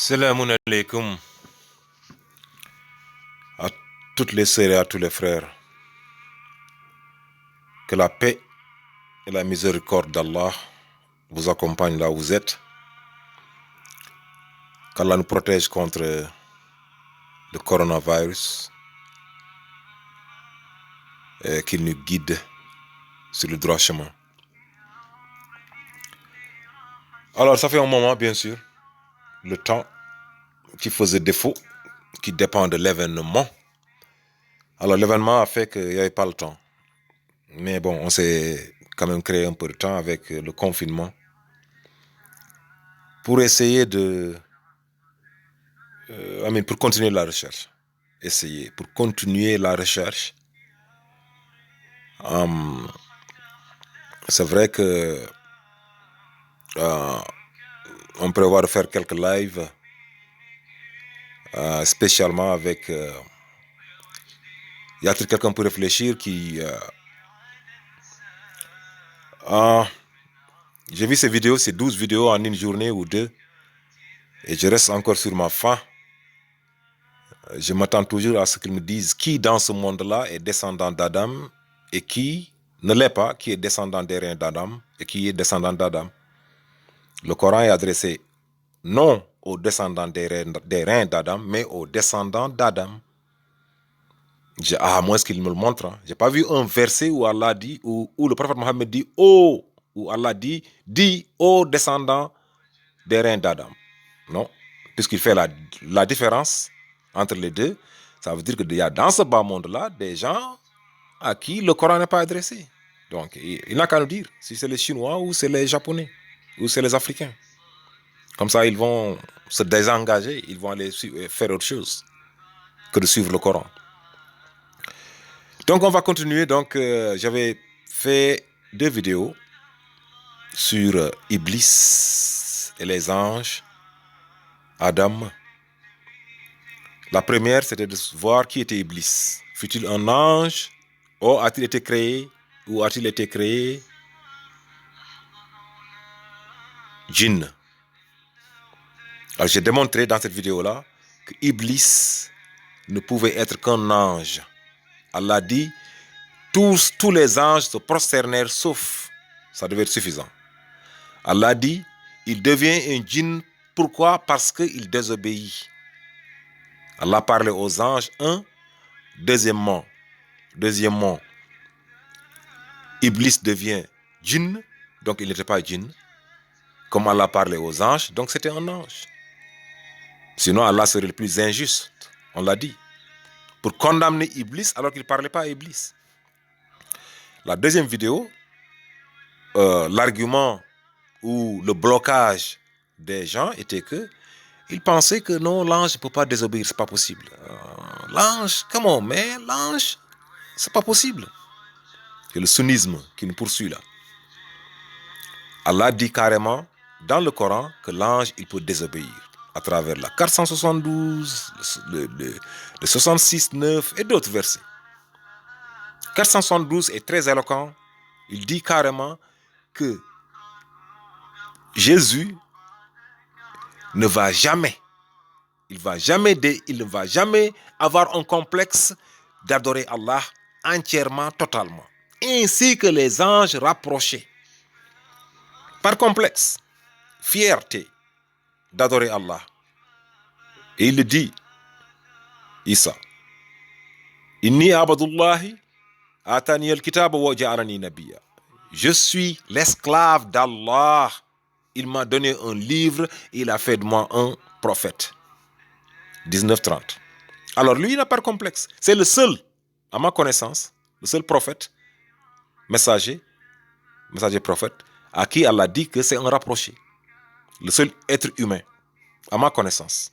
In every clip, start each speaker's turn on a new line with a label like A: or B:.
A: Salam alaikum à toutes les sœurs et à tous les frères. Que la paix et la miséricorde d'Allah vous accompagnent là où vous êtes. Qu'Allah nous protège contre le coronavirus et qu'il nous guide sur le droit chemin. Alors, ça fait un moment, bien sûr, le temps qui faisait défaut, qui dépend de l'événement. Alors, l'événement a fait qu'il n'y avait pas le temps. Mais bon, on s'est quand même créé un peu de temps avec le confinement pour essayer pour continuer la recherche. Pour continuer la recherche. C'est vrai que on prévoit de faire quelques lives, spécialement avec... y a-t-il quelqu'un pour réfléchir qui... j'ai vu ces vidéos, ces 12 vidéos en une journée ou deux, et je reste encore sur ma faim. Je m'attends toujours à ce qu'ils me disent qui dans ce monde-là est descendant d'Adam et qui ne l'est pas, qui est descendant des reins d'Adam et qui est descendant d'Adam. Le Coran est adressé non aux descendants des reins d'Adam, mais aux descendants d'Adam. À moins qu'il me le montre. Hein. Je n'ai pas vu un verset où Allah dit, où le prophète Mohammed dit, oh, où Allah dit aux descendants des reins d'Adam. Non, puisqu'il fait la différence entre les deux, ça veut dire qu'il y a dans ce bas monde-là des gens à qui le Coran n'est pas adressé. Donc, il n'a qu'à nous dire si c'est les Chinois ou c'est les Japonais ou c'est les Africains. Comme ça, ils vont se désengager, ils vont aller faire autre chose que de suivre le Coran. Donc, on va continuer. Donc, j'avais fait 2 vidéos sur Iblis et les anges, Adam. La première, c'était de voir qui était Iblis. Fut-il un ange? Ou a-t-il été créé? Ou a-t-il été créé djinn? Alors, j'ai démontré dans cette vidéo-là que Iblis ne pouvait être qu'un ange. Allah dit, tous les anges se prosternèrent sauf. Ça devait être suffisant. Allah dit, il devient un djinn. Pourquoi? Parce qu'il désobéit. Allah parlait aux anges, Deuxièmement, Iblis devient djinn, donc il n'était pas djinn. Comme Allah parlait aux anges, donc c'était un ange. Sinon, Allah serait le plus injuste, on l'a dit, pour condamner Iblis alors qu'il ne parlait pas à Iblis. La deuxième vidéo, l'argument ou le blocage des gens était que ils pensaient que non, l'ange ne peut pas désobéir, c'est pas possible. L'ange, comment? Mais l'ange, c'est pas possible. C'est le sunnisme qui nous poursuit là. Allah dit carrément dans le Coran que l'ange, il peut désobéir à travers la 472, le 66, 9 et d'autres versets. 472 est très éloquent. Il dit carrément que Jésus ne va jamais avoir un complexe d'adorer Allah entièrement, totalement. Ainsi que les anges rapprochés. Par complexe, fierté d'adorer Allah. Et il le dit, Isa, Inni abadullahi atani al-kitab wa ja'alani nabiyya. Je suis l'esclave d'Allah. Il m'a donné un livre et il a fait de moi un prophète. 19:30. Alors lui, il n'a pas de complexe. C'est le seul, à ma connaissance, le seul prophète, messager prophète, à qui Allah dit que c'est un rapproché. Le seul être humain, à ma connaissance.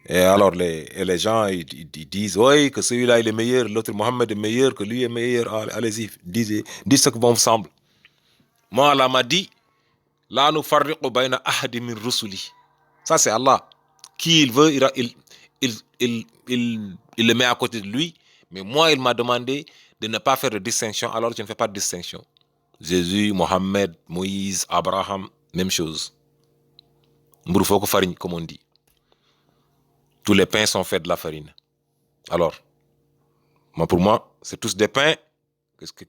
A: Et alors les gens ils disent oui que celui-là il est meilleur, l'autre Mohammed est meilleur, que lui est meilleur. Allez-y, dites ce que bon vous semble. Moi Allah m'a dit la nufarriqu bayna ahadi min rusuli. Ça c'est Allah. Qui il veut, il le met à côté de lui. Mais moi il m'a demandé de ne pas faire de distinction, alors je ne fais pas de distinction. Jésus, Mohammed, Moïse, Abraham, même chose. Mburu faut que farine, comme on dit. Tous les pains sont faits de la farine. Alors, pour moi, c'est tous des pains,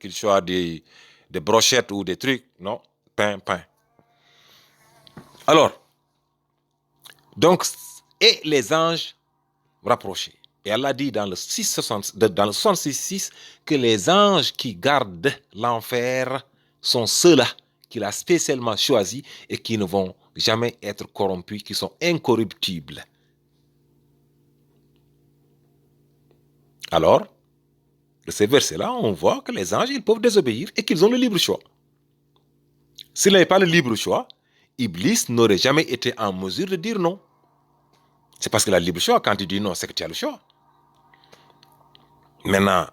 A: qu'ils soient des brochettes ou des trucs. Non, pain. Alors, donc, et les anges rapprochés. Et Allah dit dans le 66 que les anges qui gardent l'enfer sont ceux-là qu'il a spécialement choisis et qui ne vont jamais être corrompus, qui sont incorruptibles. Alors, de ces versets-là, on voit que les anges, ils peuvent désobéir et qu'ils ont le libre choix. S'il n'avait pas le libre choix, Iblis n'aurait jamais été en mesure de dire non. C'est parce qu'il a le libre choix. Quand il dit non, c'est que tu as le choix. Maintenant,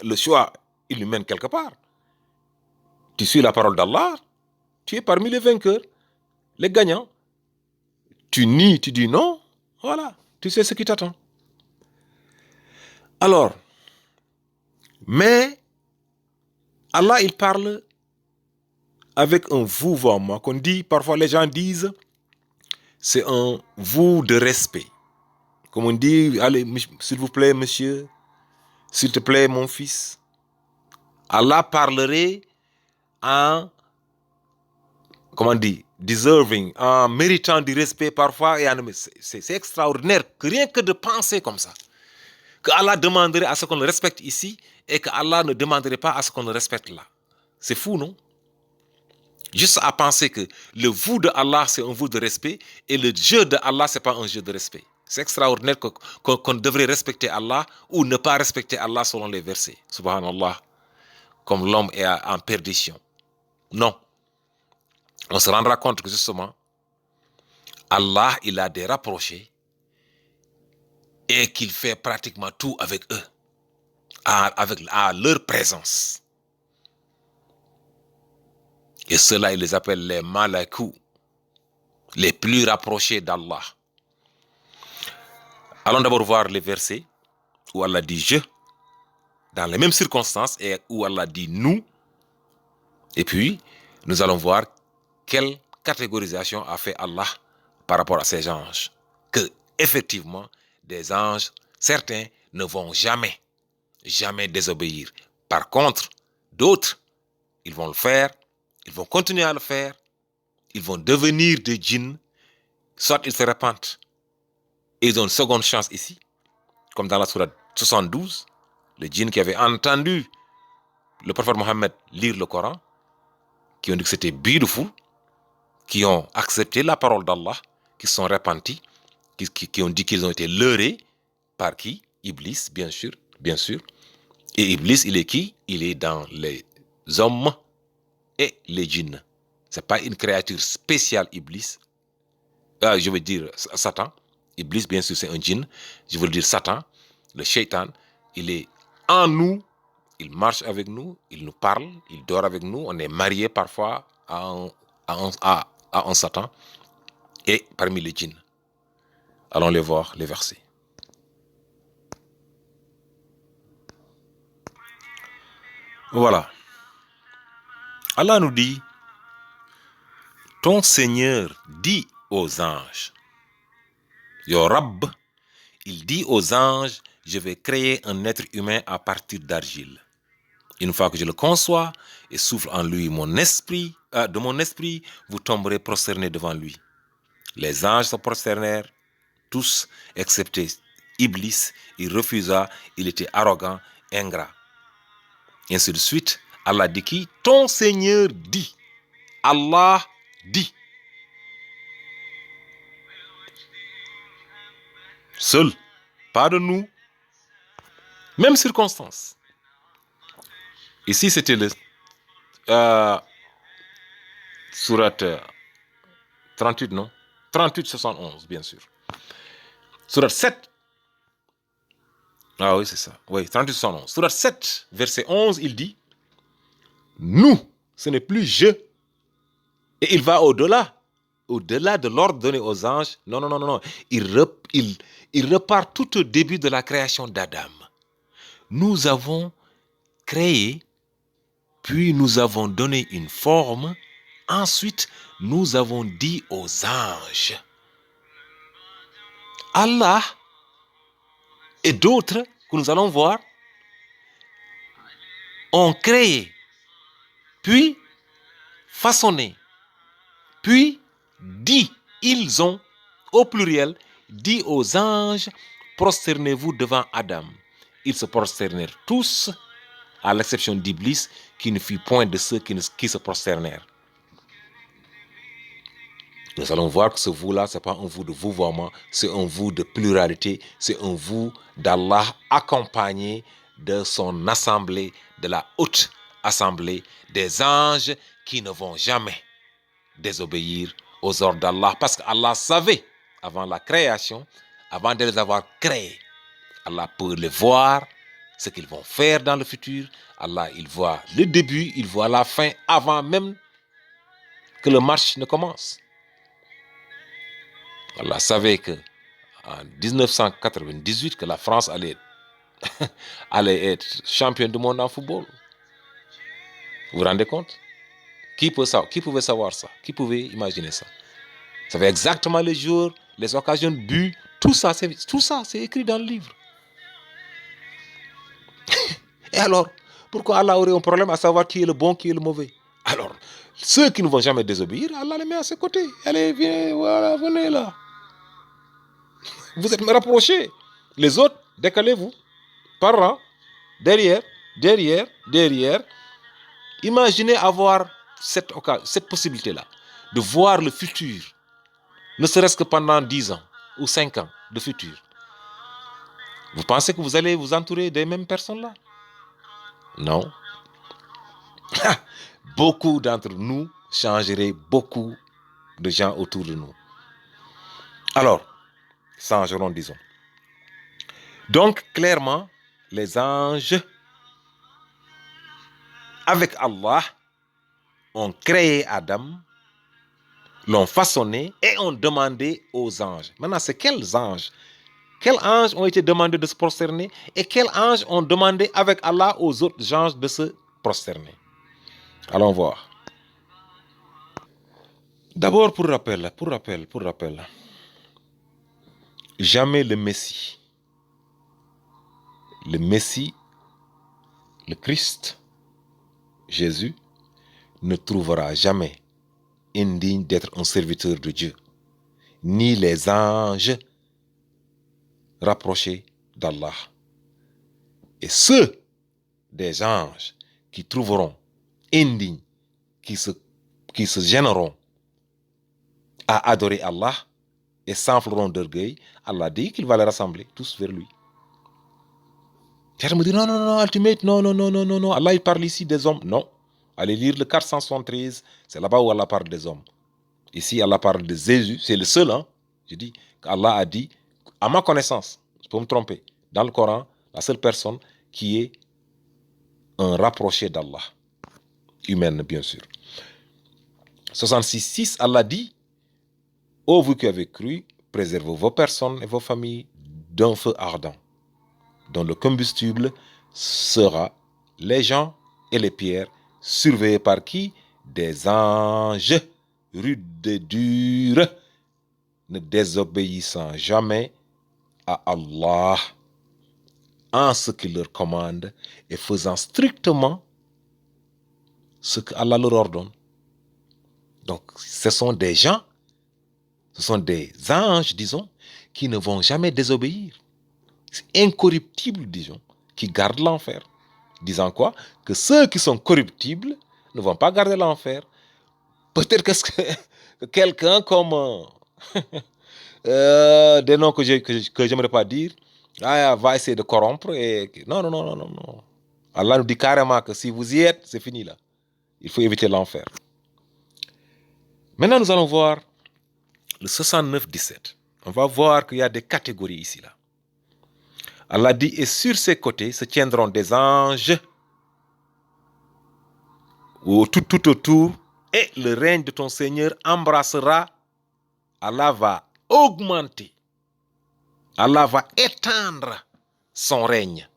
A: le choix, il lui mène quelque part. Tu suis la parole d'Allah, tu es parmi les vainqueurs, les gagnants. Tu nies, tu dis non, voilà, tu sais ce qui t'attend. Alors, mais Allah, il parle avec un vouvoiement qu'on dit, parfois les gens disent, c'est un vous de respect. Comme on dit, allez, s'il vous plaît, monsieur, s'il te plaît, mon fils. Allah parlerait en, comment on dit, deserving, en méritant du respect parfois. C'est extraordinaire que rien que de penser comme ça. Que Allah demanderait à ce qu'on le respecte ici et que Allah ne demanderait pas à ce qu'on le respecte là. C'est fou, non? Juste à penser que le vous de Allah, c'est un vous de respect et le je de Allah, c'est pas un je de respect. C'est extraordinaire qu'on devrait respecter Allah ou ne pas respecter Allah selon les versets. Subhanallah. Comme l'homme est en perdition. Non. On se rendra compte que justement, Allah, il a des rapprochés et qu'il fait pratiquement tout avec eux, à leur présence. Et ceux-là, il les appelle les malakou, les plus rapprochés d'Allah. Allons d'abord voir les versets où Allah dit je, dans les mêmes circonstances, et où Allah dit nous. Et puis, nous allons voir quelle catégorisation a fait Allah par rapport à ces anges. Que, effectivement, des anges, certains ne vont jamais désobéir. Par contre, d'autres, ils vont le faire, ils vont continuer à le faire, ils vont devenir des djinns, soit ils se repentent et ils ont une seconde chance ici, comme dans la sourate 72, le djinn qui avait entendu le prophète Mohammed lire le Coran, qui ont dit que c'était beautiful, qui ont accepté la parole d'Allah, qui se sont repentis, qui ont dit qu'ils ont été leurrés par qui? Iblis, bien sûr. Et Iblis, il est qui? Il est dans les hommes et les djinns. C'est pas une créature spéciale, Iblis. Je veux dire Satan. Iblis, bien sûr, c'est un djinn. Je veux dire Satan, le shaitan. Il est en nous, il marche avec nous, il nous parle, il dort avec nous. On est marié parfois à un Satan. Et parmi les djinns. Allons les voir, les versets. Voilà. Allah nous dit, ton Seigneur dit aux anges, Yo Rabb, il dit aux anges, je vais créer un être humain à partir d'argile. Une fois que je le conçois et souffle en lui mon esprit, de mon esprit, vous tomberez prosternés devant lui. Les anges se prosternèrent, tous, excepté Iblis, il refusa, il était arrogant, ingrat. Et ainsi de suite, Allah dit qui? Ton Seigneur dit. Allah dit. Seul, pas de nous. Même circonstance. Ici, c'était le sourate 38, non? 38, 71, bien sûr. Sourate 7. Ah oui, c'est ça. Oui, 38, 71. Sourate 7, verset 11, il dit, nous, ce n'est plus je. Et il va au-delà de l'ordre donné aux anges. Non. Il repart tout au début de la création d'Adam. Nous avons créé, puis nous avons donné une forme. Ensuite, nous avons dit aux anges. Allah et d'autres que nous allons voir ont créé, puis façonné, puis dit, ils ont, au pluriel, dit aux anges, prosternez-vous devant Adam. Ils se prosternèrent tous, à l'exception d'Iblis, qui ne fut point de ceux qui se prosternèrent. Nous allons voir que ce vous-là, ce n'est pas un vous de vouvoiement, c'est un vous de pluralité, c'est un vous d'Allah accompagné de son assemblée, de la haute assemblée, des anges qui ne vont jamais désobéir aux ordres d'Allah, parce qu'Allah savait, avant la création, avant de les avoir créés, Allah peut les voir, ce qu'ils vont faire dans le futur. Allah, il voit le début, il voit la fin, avant même que le match ne commence. Allah savait que en 1998 que la France allait être championne du monde en football. Vous vous rendez compte? Qui pouvait savoir ça? Qui pouvait imaginer ça? Vous savez exactement les jours, les occasions de but, tout ça, c'est écrit dans le livre. Et alors, pourquoi Allah aurait un problème à savoir qui est le bon, qui est le mauvais? Alors, ceux qui ne vont jamais désobéir, Allah les met à ses côtés. Allez, viens, voilà, venez là. Vous êtes me rapprochés. Les autres, décalez-vous. Par rang, derrière. Imaginez avoir cette possibilité-là, de voir le futur, ne serait-ce que pendant 10 ans ou 5 ans de futur. Vous pensez que vous allez vous entourer des mêmes personnes-là? Non. Beaucoup d'entre nous changeraient beaucoup de gens autour de nous. Alors, changeront, disons. Donc, clairement, les anges, avec Allah, ont créé Adam, l'ont façonné et ont demandé aux anges. Maintenant, c'est quels anges? Quels anges ont été demandés de se prosterner et quels anges ont demandé avec Allah aux autres anges de se prosterner? Allons voir. D'abord, pour rappel, jamais le Messie, le Christ, Jésus, ne trouvera jamais indigne d'être un serviteur de Dieu, ni les anges rapprochés d'Allah. Et ceux des anges qui trouveront indignes, qui se gêneront à adorer Allah et s'enfleront d'orgueil, Allah dit qu'il va les rassembler tous vers lui. Quelqu'un me dit non, ultimate, non. Allah il parle ici des hommes. Non. Allez lire le 473, c'est là-bas où Allah parle des hommes. Ici, Allah parle de Jésus, c'est le seul. Je dis qu'Allah a dit, à ma connaissance, je peux me tromper, dans le Coran, la seule personne qui est un rapproché d'Allah, humaine bien sûr. 66, Allah dit, ô vous qui avez cru, préservez vos personnes et vos familles d'un feu ardent, dont le combustible sera les gens et les pierres, surveillés par qui? Des anges rudes et durs, ne désobéissant jamais à Allah en ce qu'il leur commande et faisant strictement ce que Allah leur ordonne. Donc, ce sont des gens, ce sont des anges, disons, qui ne vont jamais désobéir. C'est incorruptible, disons, qui gardent l'enfer. Disant quoi? Que ceux qui sont corruptibles ne vont pas garder l'enfer. Peut-être que quelqu'un comme des noms que j'aimerais pas dire, va essayer de corrompre. Non. Allah nous dit carrément que si vous y êtes, c'est fini là. Il faut éviter l'enfer. Maintenant, nous allons voir le 69-17. On va voir qu'il y a des catégories ici là. Allah dit, et sur ces côtés se tiendront des anges tout autour, et le règne de ton Seigneur embrassera. Allah va augmenter, Allah va étendre son règne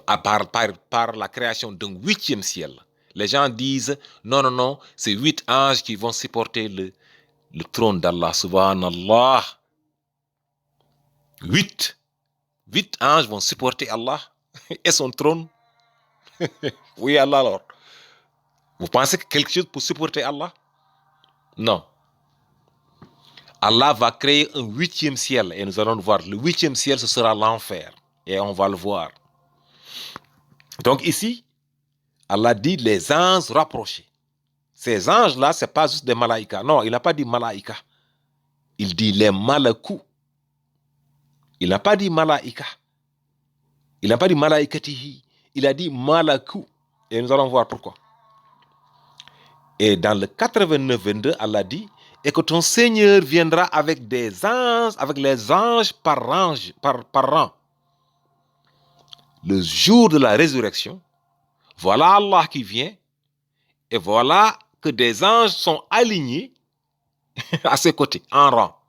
A: par la création d'un 8e ciel. Les gens disent, non, c'est 8 anges qui vont supporter le trône d'Allah, subhanallah. 8 anges vont supporter Allah et son trône. Oui, Allah alors. Vous pensez que quelque chose pour supporter Allah? Non. Allah va créer un 8e ciel et nous allons le voir. Le 8e ciel, ce sera l'enfer. Et on va le voir. Donc ici, Allah dit les anges rapprochés. Ces anges-là, ce n'est pas juste des malaïkas. Non, il n'a pas dit malaïka. Il dit les malakou. Il n'a pas dit malaïka. Il n'a pas dit malaïkatihi. Il a dit malakou. Et nous allons voir pourquoi. Et dans le 89-22, Allah dit, et que ton Seigneur viendra avec des anges, avec les anges par rang. Le jour de la résurrection, voilà Allah qui vient, et voilà que des anges sont alignés à ses côtés, en rang.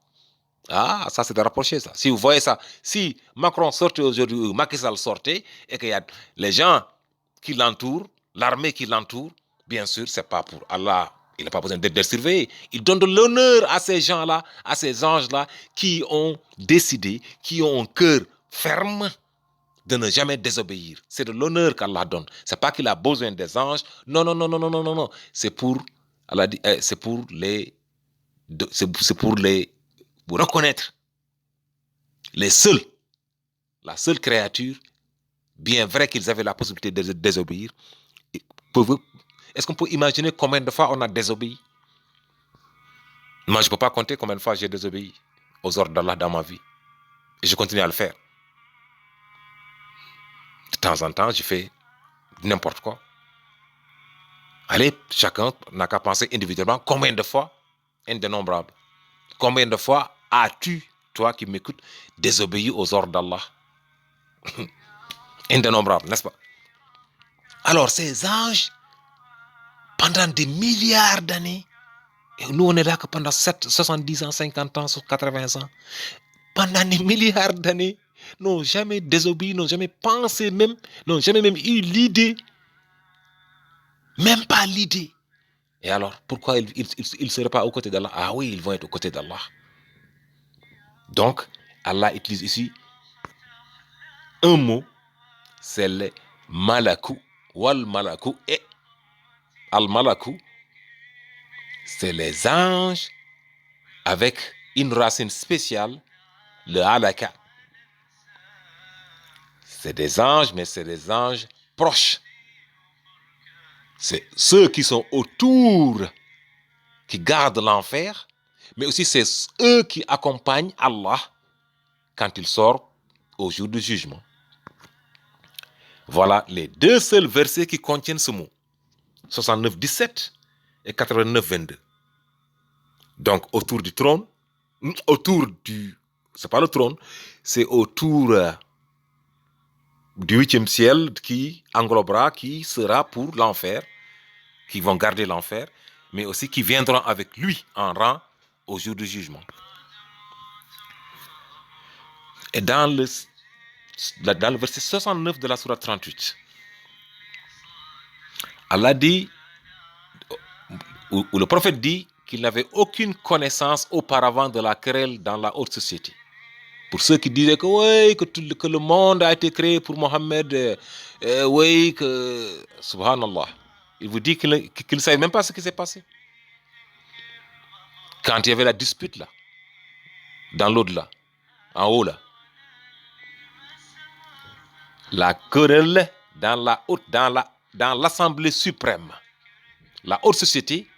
A: Ah, ça c'est de rapprocher ça. Si vous voyez ça, si Macron sortait aujourd'hui, ou Macky Sall sortait, et qu'il y a les gens qui l'entourent, l'armée qui l'entoure, bien sûr, c'est pas pour Allah. Il n'a pas besoin d'être surveillé. Il donne de l'honneur à ces gens-là, à ces anges-là, qui ont décidé, qui ont un cœur ferme de ne jamais désobéir. C'est de l'honneur qu'Allah donne. C'est pas qu'il a besoin des anges. Non. C'est pour, Allah dit, c'est pour pour reconnaître les seuls, la seule créature, bien vrai qu'ils avaient la possibilité de désobéir. Est-ce qu'on peut imaginer combien de fois on a désobéi? Moi, je ne peux pas compter combien de fois j'ai désobéi aux ordres d'Allah dans ma vie. Et je continue à le faire. De temps en temps, je fais n'importe quoi. Allez, chacun n'a qu'à penser individuellement combien de fois, indénombrable. Combien de fois as-tu, toi qui m'écoutes, désobéi aux ordres d'Allah? Indénombrable, n'est-ce pas? Alors, ces anges, pendant des milliards d'années, et nous on est là que pendant 70 ans, 50 ans, 80 ans, pendant des milliards d'années, n'ont jamais désobéi, n'ont jamais pensé même, n'ont jamais même eu l'idée, même pas l'idée. Et alors, pourquoi ils ne seraient pas aux côtés d'Allah? Ah oui, ils vont être aux côtés d'Allah. Donc, Allah utilise ici un mot, c'est le malakou, wal malakou, et al malakou, c'est les anges avec une racine spéciale, le alaka. C'est des anges, mais c'est des anges proches. C'est ceux qui sont autour, qui gardent l'enfer, mais aussi c'est eux qui accompagnent Allah quand il sort au jour du jugement. Voilà les deux seuls versets qui contiennent ce mot. 69-17 et 89-22. Donc autour du trône, c'est pas le trône, c'est autour du 8e ciel qui englobera, qui sera pour l'enfer, qui vont garder l'enfer, mais aussi qui viendront avec lui en rang au jour du jugement. Et dans le verset 69 de la sourate 38, Allah dit, ou le prophète dit qu'il n'avait aucune connaissance auparavant de la querelle dans la haute société. Pour ceux qui disaient que, oui, que le monde a été créé pour Mohammed, oui, que... Subhanallah. Il vous dit qu'il ne savait même pas ce qui s'est passé. Quand il y avait la dispute là, dans l'au-delà, en haut là, la querelle dans l'assemblée suprême, la haute société,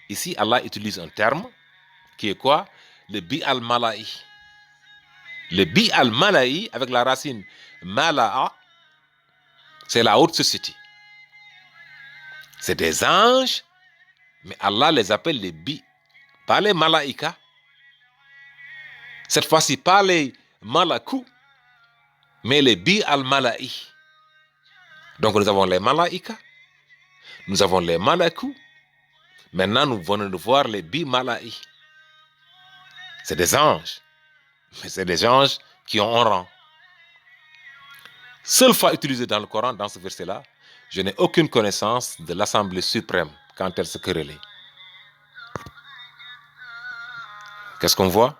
A: ici Allah utilise un terme qui est quoi? Le bi al-mala'i. Le bi al-mala'i avec la racine mala'a, c'est la haute société. C'est des anges, mais Allah les appelle les bi, pas les malaïka. Cette fois-ci, pas les malakou, mais les bi al-mala'i. Donc nous avons les malaïka, nous avons les malakou. Maintenant, nous venons de voir les bi mala'i. C'est des anges, mais c'est des anges qui ont un rang. Seule fois utilisée dans le Coran, dans ce verset-là, je n'ai aucune connaissance de l'Assemblée suprême quand elle se querellait. Qu'est-ce qu'on voit?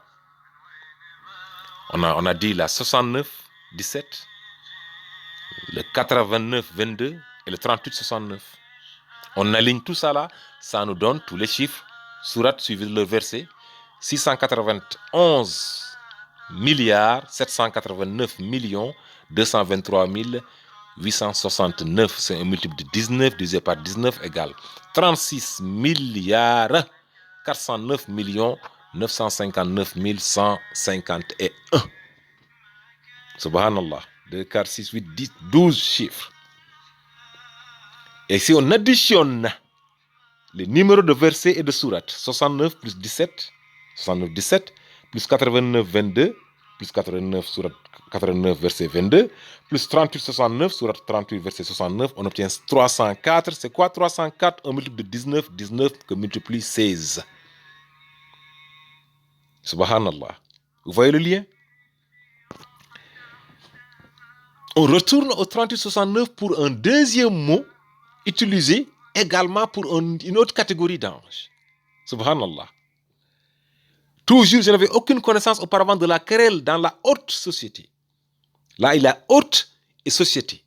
A: On a dit la 69, 17, le 89, 22 et le 38, 69. On aligne tout ça là, ça nous donne tous les chiffres, sourate suivi de leur verset, 691 milliards 789 millions 223 869. C'est un multiple de 19 divisé par 19 égale 36 milliards 409 millions 959 151. Subhanallah. 2, 4, 6, 8, 10, 12 chiffres. Et si on additionne les numéros de versets et de sourates, 69 plus 17, 69, 17, plus 89, 22, plus 89, sourate 89, verset 22, plus 38, 69, sourate 38, verset 69, on obtient 304. C'est quoi 304? Un multiple de 19, 19 que multiplie 16. Subhanallah. Vous voyez le lien? On retourne au 38, 69 pour un deuxième mot utilisé également pour une autre catégorie d'anges. Subhanallah. Toujours, je n'avais aucune connaissance auparavant de la querelle dans la haute société. Là, il y a haute et société.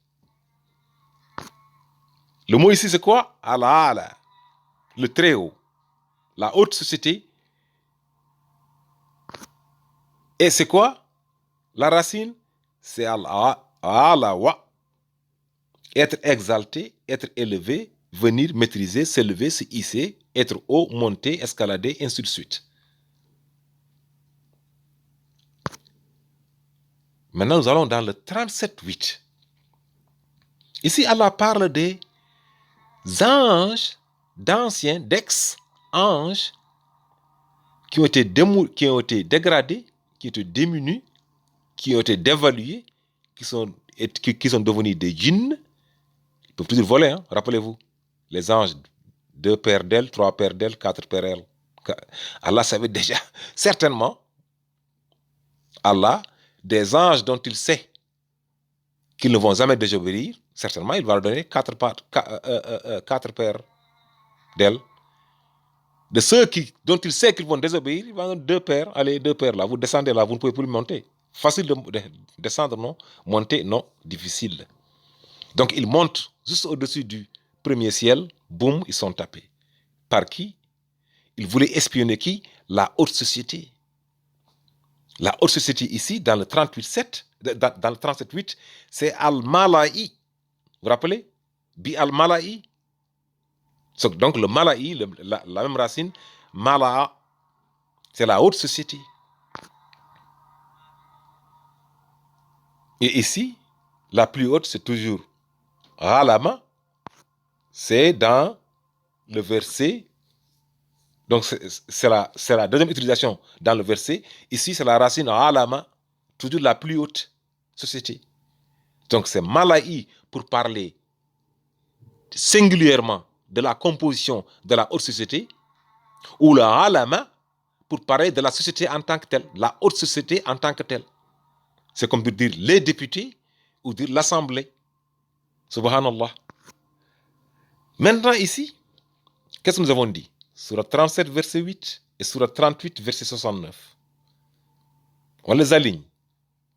A: Le mot ici, c'est quoi? Allah, le très haut. La haute société. Et c'est quoi? La racine, c'est Allah, wa. Être exalté, être élevé, venir, maîtriser, s'élever, se hisser, être haut, monter, escalader, ainsi de suite. Maintenant, nous allons dans le 37.8. Ici, Allah parle des anges, d'anciens, d'ex-anges, qui ont été dégradés, qui ont été diminués, qui ont été dévalués, qui sont devenus des djinns. Ils peuvent toujours voler, hein? Rappelez-vous. Les anges, 2 paires d'ailes, 3 paires d'ailes, 4 paires d'ailes. Allah savait déjà, certainement, Allah, des anges dont il sait qu'ils ne vont jamais désobéir, certainement, il va leur donner 4 paires d'ailes. De ceux dont il sait qu'ils vont désobéir, il va donner 2 paires. Allez, 2 paires là, vous descendez là, vous ne pouvez plus monter. Facile de descendre, non? Monter, non? Difficile. Donc, ils montent juste au-dessus du premier ciel, boum, ils sont tapés. Par qui? Ils voulaient espionner qui? La haute société. La haute société ici, dans le 38.7, dans le 37.8, c'est Al-Mala'i. Vous vous rappelez? Bi Al-Mala'i. Donc le Mala'i, la même racine, Mala'a, c'est la haute société. Et ici, la plus haute, c'est toujours Alama. C'est dans le verset. Donc c'est la deuxième utilisation dans le verset. Ici, c'est la racine Alama, toujours la plus haute société. Donc c'est Mala'i pour parler singulièrement de la composition de la haute société, ou le Alama pour parler de la société en tant que telle, la haute société en tant que telle. C'est comme dire les députés ou dire l'assemblée. Subhanallah. Maintenant ici, qu'est-ce que nous avons dit? Sur 37 verset 8 et sur 38 verset 69. On les aligne.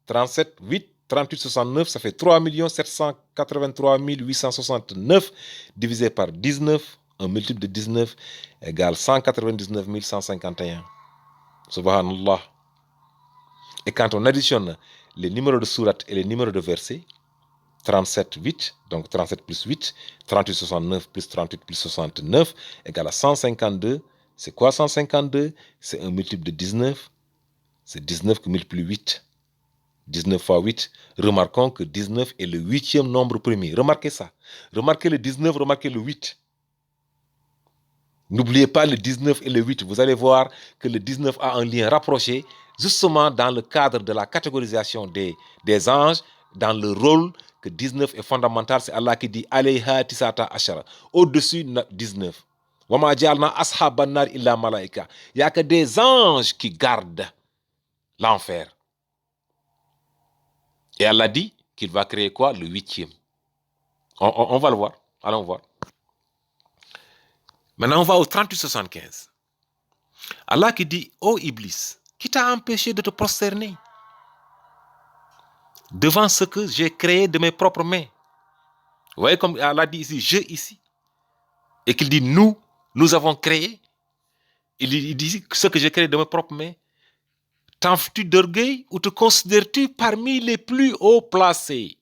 A: 37, 8, 38, 69, ça fait 3 783 869 divisé par 19, un multiple de 19 égale 199 151. Subhanallah. Et quand on additionne les numéros de sourate et les numéros de versets, 37, 8, donc 37 plus 8, 38, 69 plus 38 plus 69 égale à 152. C'est quoi 152? C'est un multiple de 19. C'est 19 qui multiplie 8. 19 fois 8. Remarquons que 19 est le 8e nombre premier. Remarquez ça. Remarquez le 19, remarquez le 8. N'oubliez pas le 19 et le 8. Vous allez voir que le 19 a un lien rapproché, justement dans le cadre de la catégorisation des anges, dans le rôle que 19 est fondamental. C'est Allah qui dit Alayha tisata ashara. Au-dessus 19. Wama ja'alna ashaban nar illa malaika. Il n'y a que des anges qui gardent l'enfer. Et Allah dit qu'il va créer quoi? Le 8e. On va le voir. Allons voir. Maintenant, on va au 38-75. Allah qui dit, ô Iblis, qui t'a empêché de te prosterner? devant ce que j'ai créé de mes propres mains. Vous voyez comme Allah dit ici, je ici. Et qu'il dit nous avons créé. Il dit ce que j'ai créé de mes propres mains. T'enfles-tu d'orgueil ou te considères-tu parmi les plus haut placés?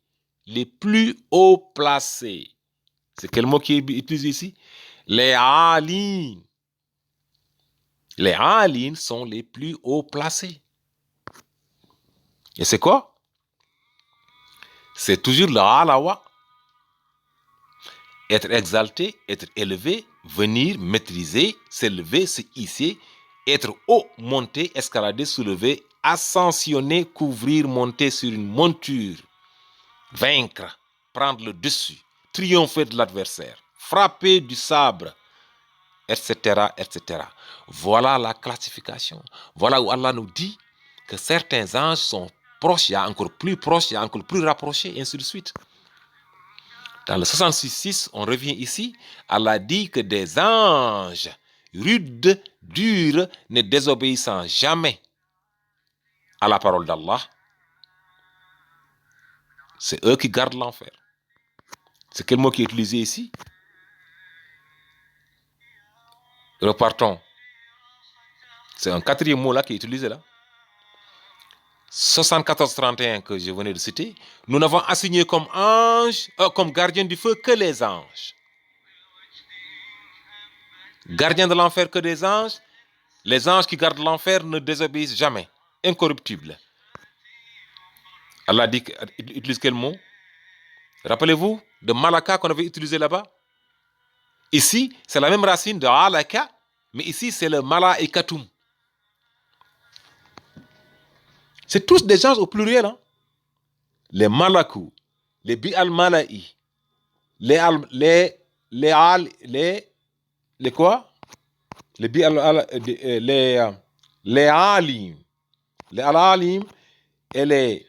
A: Les plus haut placés. C'est quel mot qui est utilisé ici? Les alines. Les alines sont les plus haut placés. Et c'est quoi? C'est toujours le alawa. Être exalté, être élevé, venir, maîtriser, s'élever, se hisser, être haut, monter, escalader, soulever, ascensionner, couvrir, monter sur une monture, vaincre, prendre le dessus, triompher de l'adversaire, frapper du sabre, etc., etc. Voilà la classification. Voilà où Allah nous dit que certains anges sont proches, il y a encore plus proches, il y a encore plus rapprochés, et ainsi de suite. Dans le 66.6, on revient ici, Allah dit que des anges rudes, durs, ne désobéissant jamais à la parole d'Allah, c'est eux qui gardent l'enfer. C'est quel mot qui est utilisé ici? Repartons. C'est un quatrième mot là qui est utilisé là. 74-31 que je venais de citer. Nous n'avons assigné comme ange, comme gardien du feu que les anges. Gardiens de l'enfer que des anges. Les anges qui gardent l'enfer ne désobéissent jamais. Incorruptibles. Allah dit, utilise quel mot? Rappelez-vous de malaka qu'on avait utilisé là-bas. Ici, c'est la même racine de alaka, mais ici, c'est le malaikatum. C'est tous des anges au pluriel. Hein? Les malakou, les bi'al-mala'i, les quoi? Les bi'al, les alim, les alalim et les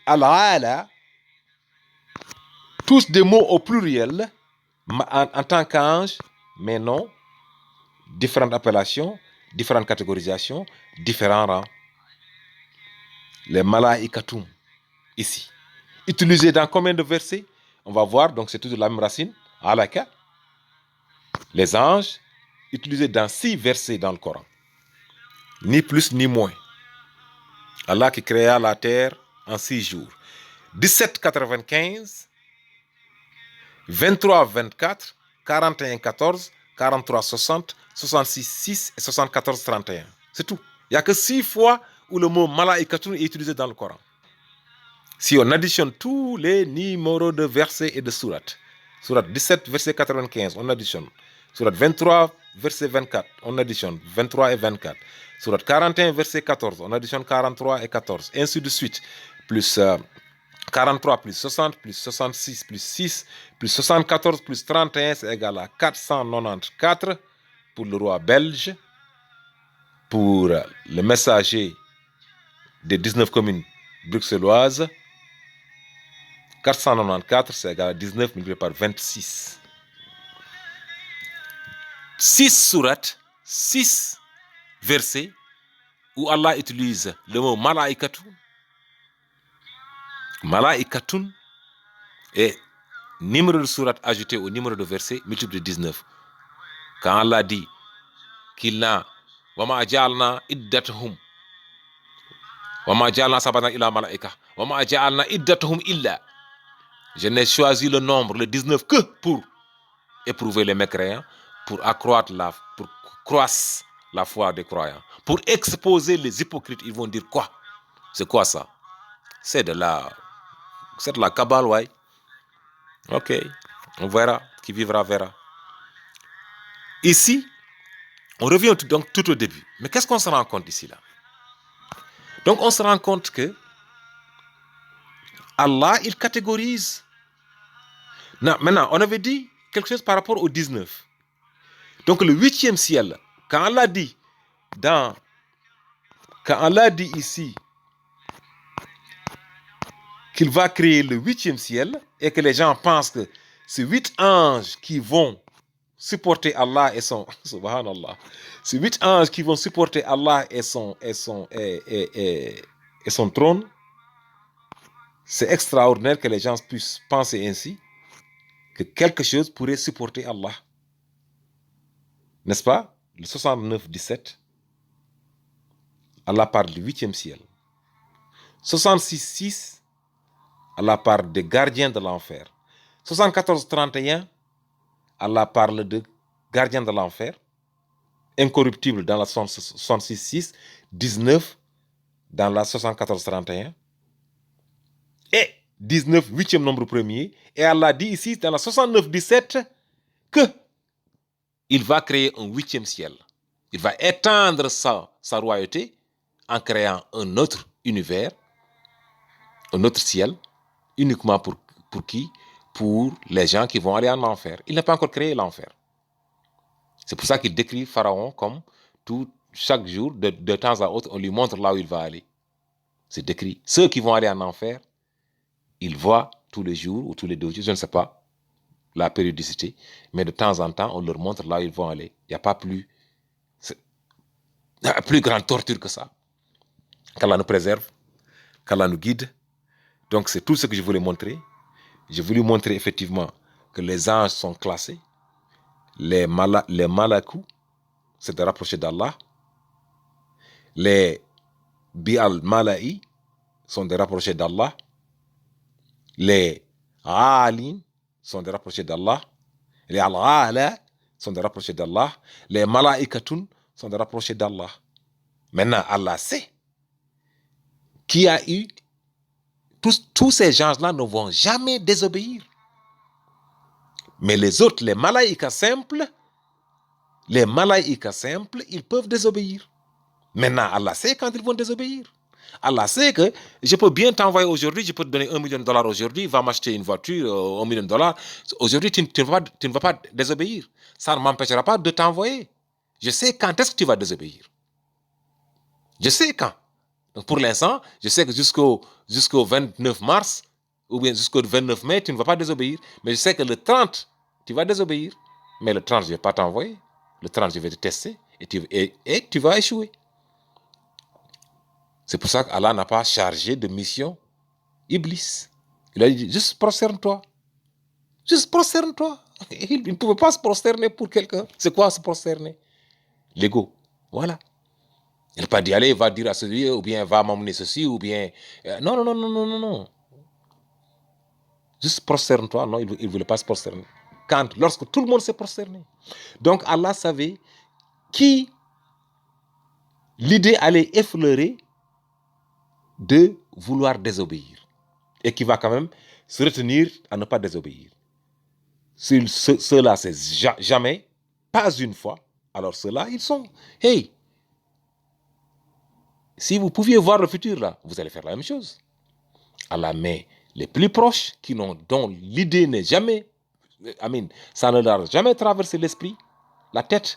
A: al-ala, tous des mots au pluriel en tant qu'ange, mais non, différentes appellations, différentes catégorisations, différents rangs. Les malaikatum, ici. Utilisé dans combien de versets? On va voir, donc c'est toujours la même racine, alaka. Les anges, utilisés dans 6 versets dans le Coran. Ni plus ni moins. Allah qui créa la terre en 6 jours. 17,95, 23,24, 41,14, 43,60, 66,6 et 74,31. C'est tout. Il n'y a que 6 fois où le mot malaikatun est utilisé dans le Coran. Si on additionne tous les numéros de versets et de sourates, sourate 17, verset 95, on additionne. Sourate 23, verset 24, on additionne 23 et 24. Sourate 41, verset 14, on additionne 43 et 14. Ainsi de suite. Plus 43 plus 60 plus 66 plus 6 plus 74 plus 31, c'est égal à 494 pour le roi belge, pour le messager des 19 communes bruxelloises. 494, c'est égal à 19 multiplié par 26. 6 sourates, 6 versets où Allah utilise le mot malaikatun. Malaikatun est numéro de sourate ajouté au numéro de verset multiplié par 19. Quand Allah dit qu'il n'a wama ja'alna iddatuhum wama ja'alna sabana illa malaika wama ja'alna iddatuhum illa, je n'ai choisi le nombre, le 19, que pour éprouver les mécréants, pour accroître pour croître la foi des croyants, pour exposer les hypocrites. Ils vont dire quoi? C'est quoi ça? C'est de la cabale, ouais. Ok, on verra, qui vivra verra. Ici, on revient donc tout au début. Mais qu'est-ce qu'on se rend compte ici là? Donc on se rend compte que Allah, il catégorise. Non, maintenant, on avait dit quelque chose par rapport au 19. Donc le 8e ciel, quand Allah dit ici qu'il va créer le 8e ciel et que les gens pensent que ces 8 anges qui vont supporter Allah et son subhanallah, ces 8 anges qui vont supporter Allah et son trône, C'est extraordinaire que les gens puissent penser ainsi, que quelque chose pourrait supporter Allah. N'est-ce pas? Le 69-17, Allah parle du 8e ciel. 66-6, Allah parle des gardiens de l'enfer. 74-31, Allah parle de gardiens de l'enfer, incorruptible dans la 66-6, 19 dans la 74-31, et 19, 8e nombre premier. Et Allah dit ici, dans la 69-17, que il va créer un 8e ciel. Il va étendre sa royauté en créant un autre univers, un autre ciel, uniquement pour qui? Pour les gens qui vont aller en enfer. Il n'a pas encore créé l'enfer. C'est pour ça qu'il décrit Pharaon comme chaque jour, de temps à autre, on lui montre là où il va aller. C'est décrit. Ceux qui vont aller en enfer, ils voient tous les jours ou tous les 2 jours, je ne sais pas la périodicité, mais de temps en temps, on leur montre là où ils vont aller. Il n'y a pas plus grande torture que ça. Qu'Allah nous préserve, qu'Allah nous guide. Donc c'est tout ce que je voulais montrer. J'ai voulu montrer effectivement que les anges sont classés. Les malakou, c'est de rapprocher d'Allah. Les bi'al mala'i sont de rapprocher d'Allah. Les alin sont de rapprocher d'Allah. Les al-ala sont de rapprocher d'Allah. Les malaikatun sont de rapprocher d'Allah. Maintenant, Allah sait qui a eu tous ces gens-là ne vont jamais désobéir. Mais les autres, les malaïkas simples, ils peuvent désobéir. Maintenant, Allah sait quand ils vont désobéir. Allah sait que je peux bien t'envoyer aujourd'hui, je peux te donner $1 million aujourd'hui, va m'acheter une voiture, $1 million. Aujourd'hui, tu ne vas pas désobéir. Ça ne m'empêchera pas de t'envoyer. Je sais quand est-ce que tu vas désobéir. Je sais quand. Donc pour l'instant, je sais que jusqu'au 29 mars, ou bien jusqu'au 29 mai, tu ne vas pas désobéir. Mais je sais que le 30, tu vas désobéir. Mais le 30, je ne vais pas t'envoyer. Le 30, je vais te tester et tu vas échouer. C'est pour ça qu'Allah n'a pas chargé de mission Iblis. Il a dit, juste prosterne-toi. Juste prosterne-toi. Il ne pouvait pas se prosterner pour quelqu'un. C'est quoi se prosterner? L'ego. Voilà. Il n'a pas dit, allez, va dire à celui, ou bien va m'emmener ceci, ou bien... Non. Juste prosterne-toi. Non, il ne voulait pas se prosterner. Lorsque tout le monde s'est prosterné. Donc Allah savait qui l'idée allait effleurer de vouloir désobéir. Et qui va quand même se retenir à ne pas désobéir. Ceux-là, c'est jamais, pas une fois. Alors ceux-là, ils sont... Hey, si vous pouviez voir le futur là, vous allez faire la même chose. Allah, mais les plus proches, dont l'idée n'est jamais... ça ne leur a jamais traversé l'esprit, la tête,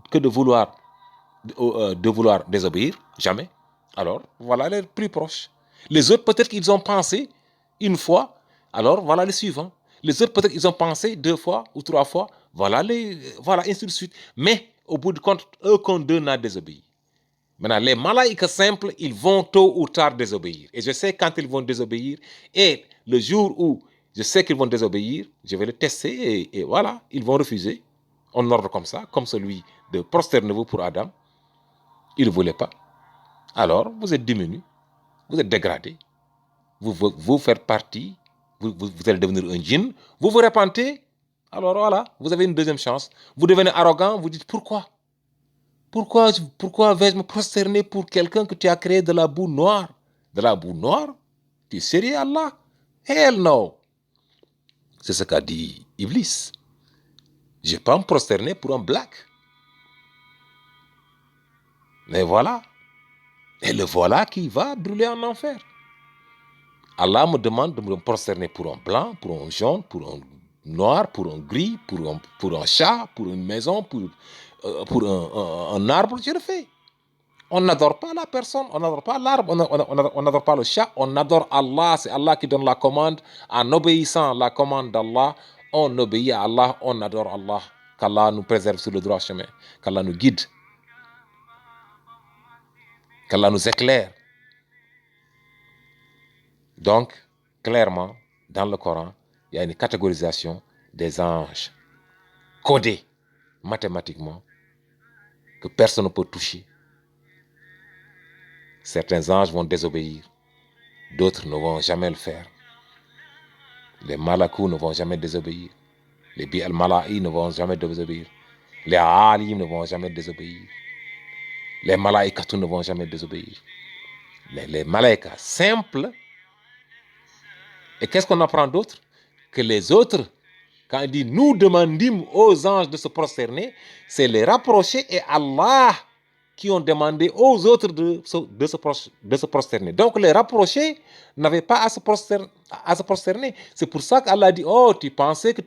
A: que de vouloir désobéir, jamais. Alors, voilà les plus proches. Les autres, peut-être qu'ils ont pensé une fois, alors voilà les suivants. Les autres, peut-être qu'ils ont pensé 2 fois ou 3 fois, voilà, ainsi de suite. Mais, au bout du compte, aucun d'eux n'a désobéi. Maintenant, les malaïkas simples, ils vont tôt ou tard désobéir. Et je sais quand ils vont désobéir. Et le jour où je sais qu'ils vont désobéir, je vais les tester et voilà, ils vont refuser. Un ordre comme ça, comme celui de prosternez-vous pour Adam. Il ne voulait pas. Alors, vous êtes diminué, vous êtes dégradé. Vous faites partie, vous allez devenir un djinn, vous repentez. Alors voilà, vous avez une deuxième chance. Vous devenez arrogant, vous dites pourquoi? Pourquoi vais-je me prosterner pour quelqu'un que tu as créé de la boue noire? De la boue noire? Tu es sérieux, Allah? Hell no! C'est ce qu'a dit Iblis. Je ne vais pas me prosterner pour un black. Mais voilà. Et le voilà qui va brûler en enfer. Allah me demande de me prosterner pour un blanc, pour un jaune, pour un noir, pour un gris, pour un chat, pour une maison, pour un arbre, je le fais. On n'adore pas la personne, on n'adore pas l'arbre, on n'adore pas le chat, on adore Allah. C'est Allah qui donne la commande. En obéissant à la commande d'Allah, on obéit à Allah, on adore Allah. Qu'Allah nous préserve sur le droit chemin, qu'Allah nous guide, qu'Allah nous éclaire. Donc, clairement, dans le Coran, il y a une catégorisation des anges, codée mathématiquement, que personne ne peut toucher. Certains anges vont désobéir, d'autres ne vont jamais le faire. Les malakous ne vont jamais désobéir. Les bi al-mala'i ne vont jamais désobéir. Les alim ne vont jamais désobéir. Les malaïkatou ne vont jamais désobéir. Mais les malaïkas simples, et qu'est-ce qu'on apprend d'autre? Que les autres, quand il dit nous demandîmes aux anges de se prosterner, c'est les rapprocher et Allah qui ont demandé aux autres de se prosterner. Donc les rapprochés n'avaient pas à se prosterner. C'est pour ça qu'Allah dit, oh, tu pensais que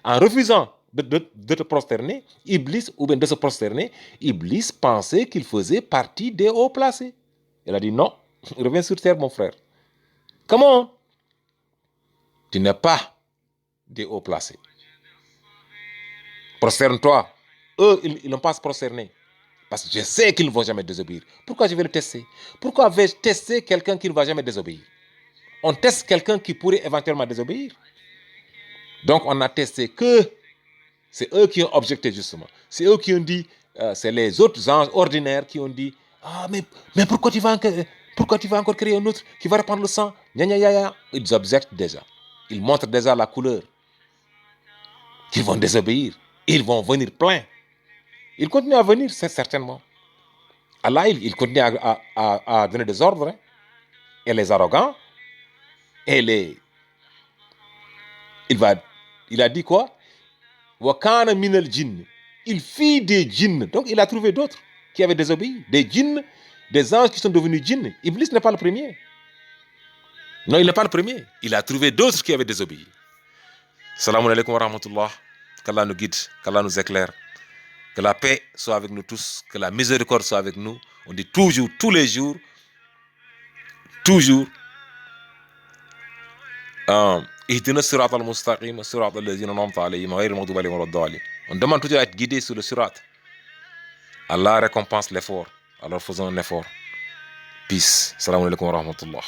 A: en refusant de te prosterner, Iblis, ou bien de se prosterner, Iblis pensait qu'il faisait partie des hauts placés. Il a dit non, reviens sur terre mon frère. Comment? Tu n'es pas des hauts placés. Prosterne-toi. Eux, ils n'ont pas à se prosterner. Parce que je sais qu'ils ne vont jamais désobéir. Pourquoi je vais le tester? Pourquoi vais-je tester quelqu'un qui ne va jamais désobéir? On teste quelqu'un qui pourrait éventuellement désobéir. Donc on a testé que c'est eux qui ont objecté justement. C'est eux qui ont dit, c'est les autres anges ordinaires qui ont dit, ah mais pourquoi tu vas encore créer un autre qui va répandre le sang? Ils objectent déjà. Ils montrent déjà la couleur. Ils vont désobéir. Ils vont venir plein. Ils continuent à venir, c'est certainement. Allah, il continue à donner des ordres. Hein. Et les arrogants, et les... Il a dit quoi? Wakana minal jinn. Il fit des djinns. Donc il a trouvé d'autres qui avaient désobéi. Des djinns, des anges qui sont devenus djinns. Iblis n'est pas le premier. Non, il n'est pas le premier. Il a trouvé d'autres qui avaient désobéi. Salam alaikum wa rahmatullah. Qu'Allah nous guide, qu'Allah nous éclaire. Que la paix soit avec nous tous, que la miséricorde soit avec nous. On dit toujours, tous les jours, toujours, on demande toujours à être guidé sur le surat. Allah récompense l'effort. Alors faisons un effort. Peace. Salam alaikum wa rahmatullah.